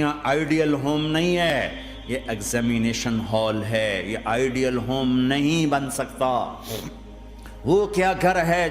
Ideal home نہیں ہے، یہ ایگزامینیشن ہال ہے، یہ آئیڈیل ہوم نہیں بن سکتا۔ وہ کیا گھر ہے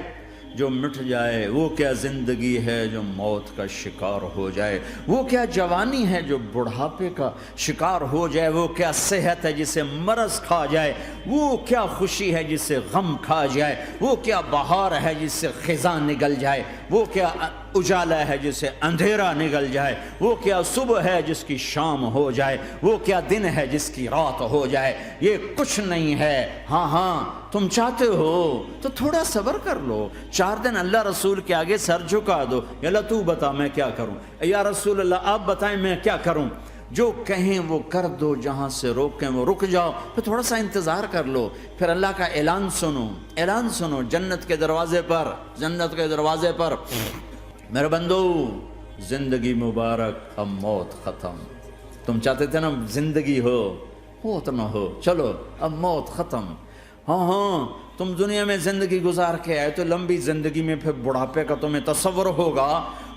جو مٹ جائے، وہ کیا زندگی ہے جو موت کا شکار ہو جائے، وہ کیا جوانی ہے جو بڑھاپے کا شکار ہو جائے، وہ کیا صحت ہے جسے مرض کھا جائے، وہ کیا خوشی ہے جسے غم کھا جائے، وہ کیا بہار ہے جس سے خزاں نگل جائے، وہ کیا اجالا ہے جس سے اندھیرا نگل جائے، وہ کیا صبح ہے جس کی شام ہو جائے، وہ کیا دن ہے جس کی رات ہو جائے۔ یہ کچھ نہیں ہے۔ ہاں تم چاہتے ہو تو تھوڑا صبر کر لو، 4 دن اللہ رسول کے آگے سر جھکا دو، یا اللہ تو بتا میں کیا کروں، یا رسول اللہ آپ بتائیں میں کیا کروں، جو کہیں وہ کر دو، جہاں سے روکیں وہ رک جاؤ، پھر تھوڑا سا انتظار کر لو، پھر اللہ کا اعلان سنو جنت کے دروازے پر، میرے بندو زندگی مبارک، اب موت ختم۔ تم چاہتے تھے نا زندگی ہو، موت نہ ہو، چلو اب موت ختم۔ ہاں تم دنیا میں زندگی گزار کے آئے تو لمبی زندگی میں پھر بڑھاپے کا تمہیں تصور ہوگا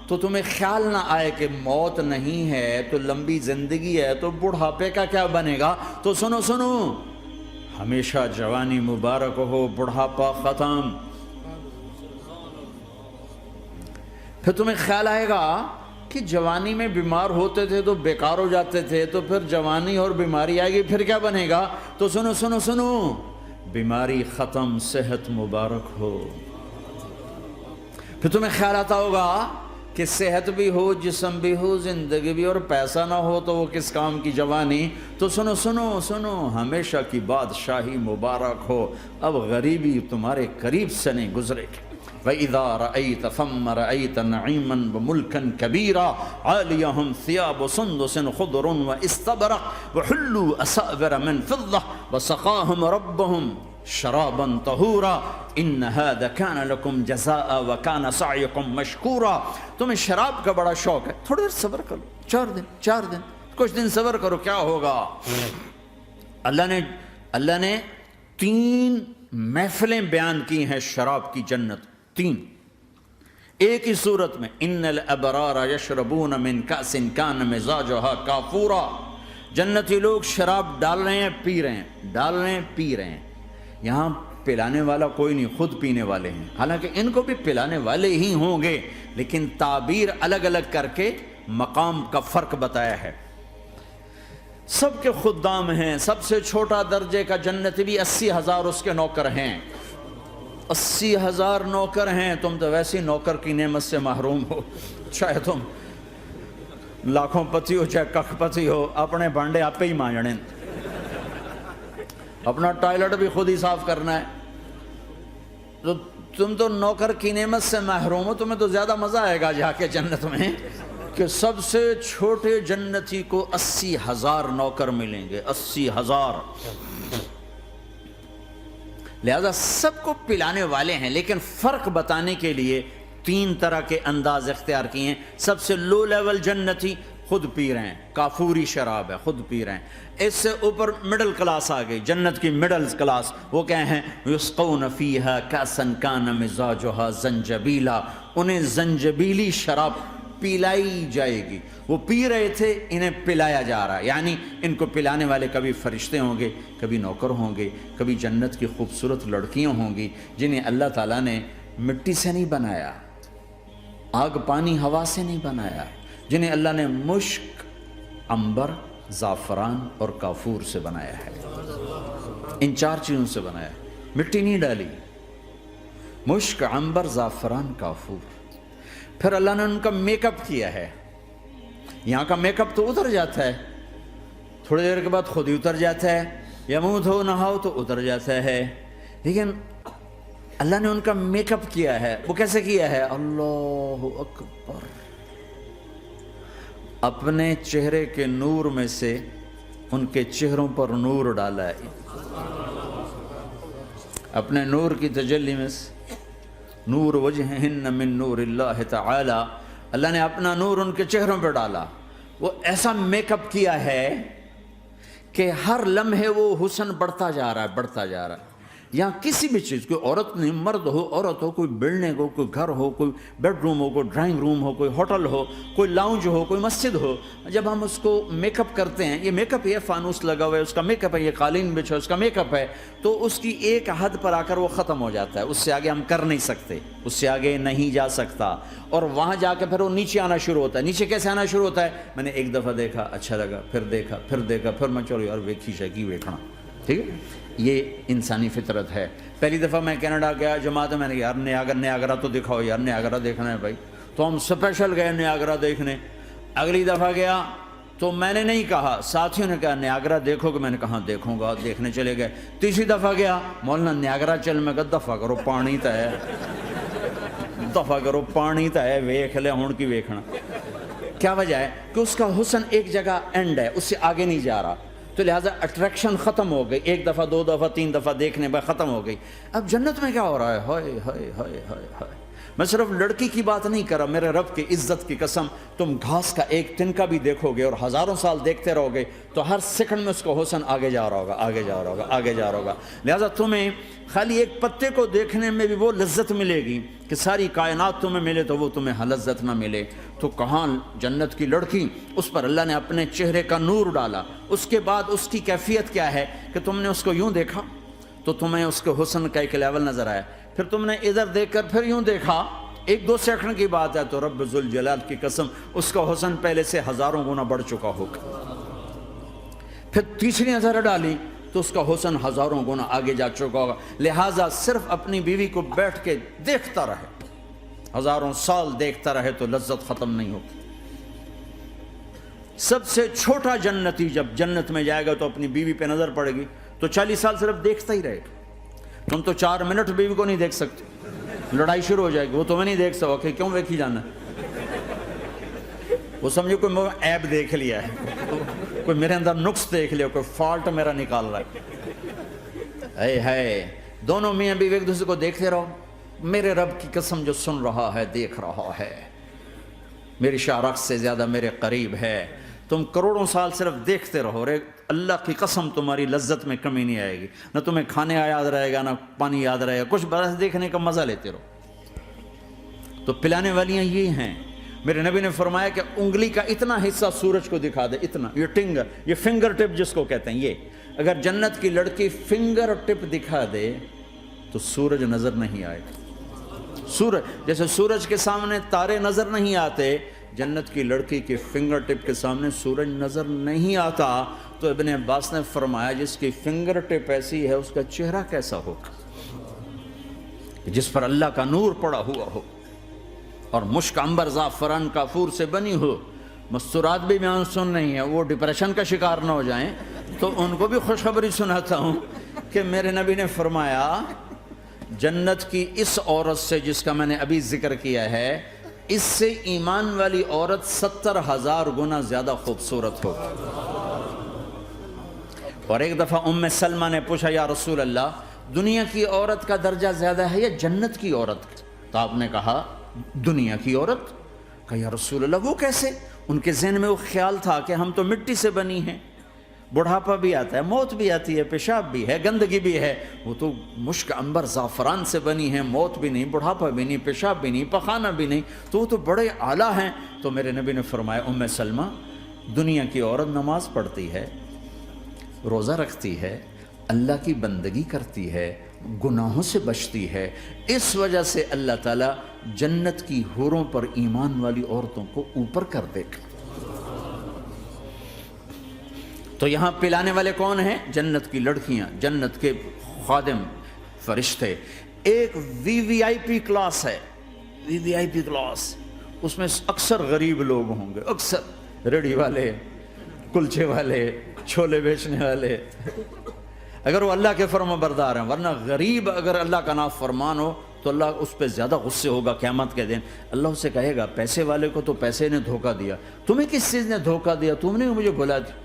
تو تمہیں خیال نہ آئے کہ موت نہیں ہے تو لمبی زندگی ہے تو بڑھاپے کا کیا بنے گا۔ تو سنو ہمیشہ جوانی مبارک ہو، بڑھاپا ختم۔ پھر تمہیں خیال آئے گا کہ جوانی میں بیمار ہوتے تھے تو بیکار ہو جاتے تھے، تو پھر جوانی اور بیماری آئے گی پھر کیا بنے گا۔ تو سنو بیماری ختم، صحت مبارک ہو۔ پھر تمہیں خیال آتا ہوگا کہ صحت بھی ہو، جسم بھی ہو، زندگی بھی، اور پیسہ نہ ہو تو وہ کس کام کی جوانی۔ تو سنو ہمیشہ کی بادشاہی مبارک ہو، اب غریبی تمہارے قریب سے نہیں گزرے گی۔ وَإِذَا رَأَيْتَ ثَمَّ رَأَيْتَ نَعِيمًا وَمُلْكًا كَبِيرًا عَالِيَهُمْ ثِيَابُ سُنْدُسٍ خُضْرٌ وَإِسْتَبْرَقٍ وَحُلُّوا أَسَاوِرَ مِنْ فِضَّةٍ وَسَقَاهُمْ رَبُّهُمْ شَرَابًا طَهُورًا إِنَّ هَذَا كَانَ لَكُمْ جَزَاءً وَكَانَ سَعْيُكُمْ مَشْكُورًا۔ تمہیں شراب کا بڑا شوق ہے، تھوڑی دیر صبر کرو، 4 دن کچھ دن صبر کرو، کیا ہوگا۔ اللہ نے 3 محفلیں بیان کی ہیں شراب کی جنت، 3 ایک ہی صورت میں۔ ان الابرار یشربون من کأس کان مزاجها کافورا۔ جنتی لوگ شراب ڈال رہے ہیں پی رہے ہیں۔ یہاں پلانے والا کوئی نہیں، خود پینے والے ہیں، حالانکہ ان کو بھی پلانے والے ہی ہوں گے، لیکن تعبیر الگ الگ کر کے مقام کا فرق بتایا ہے۔ سب کے خدام ہیں، سب سے چھوٹا درجے کا جنتی بھی 80,000 اس کے نوکر ہیں، 80,000 نوکر ہیں۔ تم تو ویسی نوکر کی نعمت سے محروم ہو، چاہے تم لاکھوں پتی ہو چاہے ککھ پتی ہو، اپنے بانڈے آپ ہی مانجنے، اپنا ٹوائلٹ بھی خود ہی صاف کرنا ہے۔ تو تم تو نوکر کی نعمت سے محروم ہو، تمہیں تو زیادہ مزہ آئے گا جا کے جنت میں کہ سب سے چھوٹے جنتی کو 80,000 نوکر ملیں گے، 80,000۔ لہذا سب کو پلانے والے ہیں، لیکن فرق بتانے کے لیے 3 طرح کے انداز اختیار کیے ہیں۔ سب سے لو لیول جنتی خود پی رہے ہیں، کافوری شراب ہے، خود پی رہے ہیں۔ اس سے اوپر مڈل کلاس آ گئی، جنت کی مڈل کلاس، وہ کہے ہیں یسقون فیہا کأسا کان مزاجہا زنجبیلا، انہیں زنجبیلی شراب پلائی جائے گی۔ وہ پی رہے تھے، انہیں پلایا جا رہا ہے، یعنی ان کو پلانے والے کبھی فرشتے ہوں گے، کبھی نوکر ہوں گے، کبھی جنت کی خوبصورت لڑکیاں ہوں گی جنہیں اللہ تعالیٰ نے مٹی سے نہیں بنایا، آگ پانی ہوا سے نہیں بنایا، جنہیں اللہ نے مشک، عنبر، زعفران اور کافور سے بنایا ہے۔ ان 4 چیزوں سے بنایا ہے، مٹی نہیں ڈالی، مشک، عنبر، زعفران، کافور۔ پھر اللہ نے ان کا میک اپ کیا ہے۔ یہاں کا میک اپ تو اتر جاتا ہے، تھوڑی دیر کے بعد خود ہی اتر جاتا ہے، یا منہ دھو نہاؤ تو اتر جاتا ہے، لیکن اللہ نے ان کا میک اپ کیا ہے۔ وہ کیسے کیا ہے؟ اللہ اکبر، اپنے چہرے کے نور میں سے ان کے چہروں پر نور ڈالا ہے، اپنے نور کی تجلی میں سے، نور وجہہن من نور اللہ تعالی، اللہ نے اپنا نور ان کے چہروں پہ ڈالا۔ وہ ایسا میک اپ کیا ہے کہ ہر لمحے وہ حسن بڑھتا جا رہا ہے۔ یہاں کسی بھی چیز، کوئی عورت نہیں، مرد ہو عورت ہو، کوئی بلڈنگ ہو، کوئی گھر ہو، کوئی بیڈ روم ہو، کوئی ڈرائنگ روم ہو، کوئی ہوٹل ہو، کوئی لاؤنج ہو، کوئی مسجد ہو، جب ہم اس کو میک اپ کرتے ہیں، یہ میک اپ ہے، فانوس لگا ہوا ہے اس کا میک اپ ہے، یہ قالین بچھا اس کا میک اپ ہے، تو اس کی ایک حد پر آ کر وہ ختم ہو جاتا ہے، اس سے آگے ہم کر نہیں سکتے، اس سے آگے نہیں جا سکتا، اور وہاں جا کے پھر وہ نیچے آنا شروع ہوتا ہے۔ نیچے کیسے آنا شروع ہوتا ہے؟ میں نے ایک دفعہ دیکھا اچھا لگا، پھر دیکھا، پھر میں چلو یار ویکھی شیکی ویکھنا، ٹھیک ہے، یہ انسانی فطرت ہے۔ پہلی دفعہ میں کینیڈا گیا جماعت میں نے یار نیاگرا تو دکھاؤ یار، نیاگرا دیکھنا ہے بھائی، تو ہم اسپیشل گئے نیاگرا دیکھنے۔ اگلی دفعہ گیا تو میں نے نہیں کہا، ساتھیوں نے کہا نیاگرا دیکھو گے، میں نے کہا دیکھوں گا، دیکھنے چلے گئے۔ تیسری دفعہ گیا، مولانا نیاگرا چل، میں کہا دفعہ کرو پانی تا ہے، دفعہ کرو پانی تا ہے، ویکھ لے ہون کی ویکھنا۔ کیا وجہ ہے؟ کہ اس کا حسن ایک جگہ اینڈ ہے، اس سے آگے نہیں جا رہا، تو لہٰذا اٹریکشن ختم ہو گئی، ایک دفعہ دو دفعہ تین دفعہ دیکھنے بعد ختم ہو گئی۔ اب جنت میں کیا ہو رہا ہے؟ ہائے ہائے ہائے ہائے ہائے، میں صرف لڑکی کی بات نہیں کر رہا، میرے رب کی عزت کی قسم، تم گھاس کا ایک تنکا بھی دیکھو گے اور ہزاروں سال دیکھتے رہو گے تو ہر سیکنڈ میں اس کو حسن آگے جا رہا ہوگا، آگے جا رہا ہوگا، آگے جا رہا ہوگا۔ لہٰذا تمہیں خالی ایک پتے کو دیکھنے میں بھی وہ لذت ملے گی کہ ساری کائنات تمہیں ملے تو وہ تمہیں لذت نہ ملے۔ تو کہاں جنت کی لڑکی، اس پر اللہ نے اپنے چہرے کا نور ڈالا، اس کے بعد اس کی کیفیت کیا ہے کہ تم نے اس کو یوں دیکھا تو تمہیں اس کے حسن کا ایک لیول نظر آیا، پھر تم نے ادھر دیکھ کر پھر یوں دیکھا، ایک دو سیکنڈ کی بات ہے، تو رب ذوالجلال کی قسم اس کا حسن پہلے سے ہزاروں گنا بڑھ چکا ہوگا۔ پھر تیسری نظر ڈالی تو اس کا حسن ہزاروں گنا آگے جا چکا ہوگا۔ لہٰذا صرف اپنی بیوی کو بیٹھ کے دیکھتا رہے، ہزاروں سال دیکھتا رہے تو لذت ختم نہیں ہوگی۔ سب سے چھوٹا جنتی جب جنت میں جائے گا تو اپنی بیوی پہ نظر پڑے گی تو 40 سال صرف دیکھتا ہی رہے گا۔ تم تو 4 منٹ بیوی کو نہیں دیکھ سکتے، لڑائی شروع ہو جائے گی، وہ تمہیں نہیں دیکھ سکو کہ کیوں ویکھی جانا ہے، وہ سمجھو کوئی عیب دیکھ لیا ہے، کوئی میرے اندر نقص دیکھ لیا، کوئی فالٹ میرا نکال رہا ہے۔ اے دونوں میاں بیوی ایک دوسرے کو دیکھتے رہو، میرے رب کی قسم جو سن رہا ہے، دیکھ رہا ہے، میری شارخ سے زیادہ میرے قریب ہے۔ تم کروڑوں سال صرف دیکھتے رہو، رے اللہ کی قسم تمہاری لذت میں کمی نہیں آئے گی، نہ تمہیں کھانے یاد رہے گا، نہ پانی یاد رہے گا، کچھ برس دیکھنے کا مزہ لیتے رہو۔ تو پلانے والیاں یہ ہیں۔ میرے نبی نے فرمایا کہ انگلی کا اتنا حصہ سورج کو دکھا دے، اتنا، یہ فنگر ٹپ جس کو کہتے ہیں، یہ اگر جنت کی لڑکی فنگر ٹپ دکھا دے تو سورج نظر نہیں آئے گا۔ سورج جیسے سورج کے سامنے تارے نظر نہیں آتے، جنت کی لڑکی کے فنگر ٹپ کے سامنے سورج نظر نہیں آتا۔ تو ابن عباس نے فرمایا جس کی فنگر ٹپ ایسی ہے اس کا چہرہ کیسا ہوگا، جس پر اللہ کا نور پڑا ہوا ہو اور مشک عنبر زعفران کافور سے بنی ہو۔ مستورات بھی بیان سن رہی ہیں، وہ ڈپریشن کا شکار نہ ہو جائیں، تو ان کو بھی خوشخبری سناتا ہوں کہ میرے نبی نے فرمایا جنت کی اس عورت سے جس کا میں نے ابھی ذکر کیا ہے، اس سے ایمان والی عورت 70,000 گنا زیادہ خوبصورت ہو۔ اور ایک دفعہ ام سلمہ نے پوچھا یا رسول اللہ، دنیا کی عورت کا درجہ زیادہ ہے یا جنت کی عورت؟ تو آپ نے کہا دنیا کی عورت۔ کہا یا رسول اللہ وہ کیسے؟ ان کے ذہن میں وہ خیال تھا کہ ہم تو مٹی سے بنی ہیں، بڑھاپا بھی آتا ہے، موت بھی آتی ہے، پیشاب بھی ہے، گندگی بھی ہے، وہ تو مشک عنبر زعفران سے بنی ہیں، موت بھی نہیں، بڑھاپا بھی نہیں، پیشاب بھی نہیں، پخانہ بھی نہیں، تو وہ تو بڑے اعلیٰ ہیں۔ تو میرے نبی نے فرمایا ام سلمہ، دنیا کی عورت نماز پڑھتی ہے، روزہ رکھتی ہے، اللہ کی بندگی کرتی ہے، گناہوں سے بچتی ہے، اس وجہ سے اللہ تعالیٰ جنت کی حوروں پر ایمان والی عورتوں کو اوپر کر دے گا۔ تو یہاں پلانے والے کون ہیں؟ جنت کی لڑکیاں، جنت کے خادم فرشتے۔ ایک وی وی آئی پی کلاس ہے، وی وی آئی پی کلاس، اس میں اکثر غریب لوگ ہوں گے، اکثر ریڑھی والے، کلچے والے، چھولے بیچنے والے، اگر وہ اللہ کے فرما بردار ہیں، ورنہ غریب اگر اللہ کا نافرمان ہو تو اللہ اس پہ زیادہ غصے ہوگا قیامت کے دن۔ اللہ اسے کہے گا پیسے والے کو تو پیسے نے دھوکہ دیا، تمہیں کس چیز نے دھوکہ دیا؟ تم نے مجھے بلا دی۔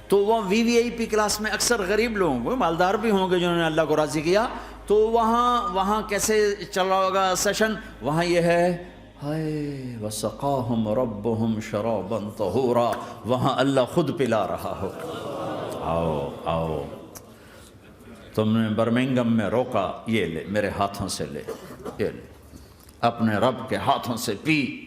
تو وہ وی وی آئی پی کلاس میں اکثر غریب لوگ ہوں گے، مالدار بھی ہوں گے جنہوں نے اللہ کو راضی کیا، تو وہاں کیسے چل رہا ہوگا سیشن؟ وہاں یہ ہے ہائے وسقاہم ربہم شرابا طہورا، وہاں اللہ خود پلا رہا ہو۔ آؤ آؤ، تم نے برمنگم میں روکا، یہ لے میرے ہاتھوں سے لے، یہ لے اپنے رب کے ہاتھوں سے پی۔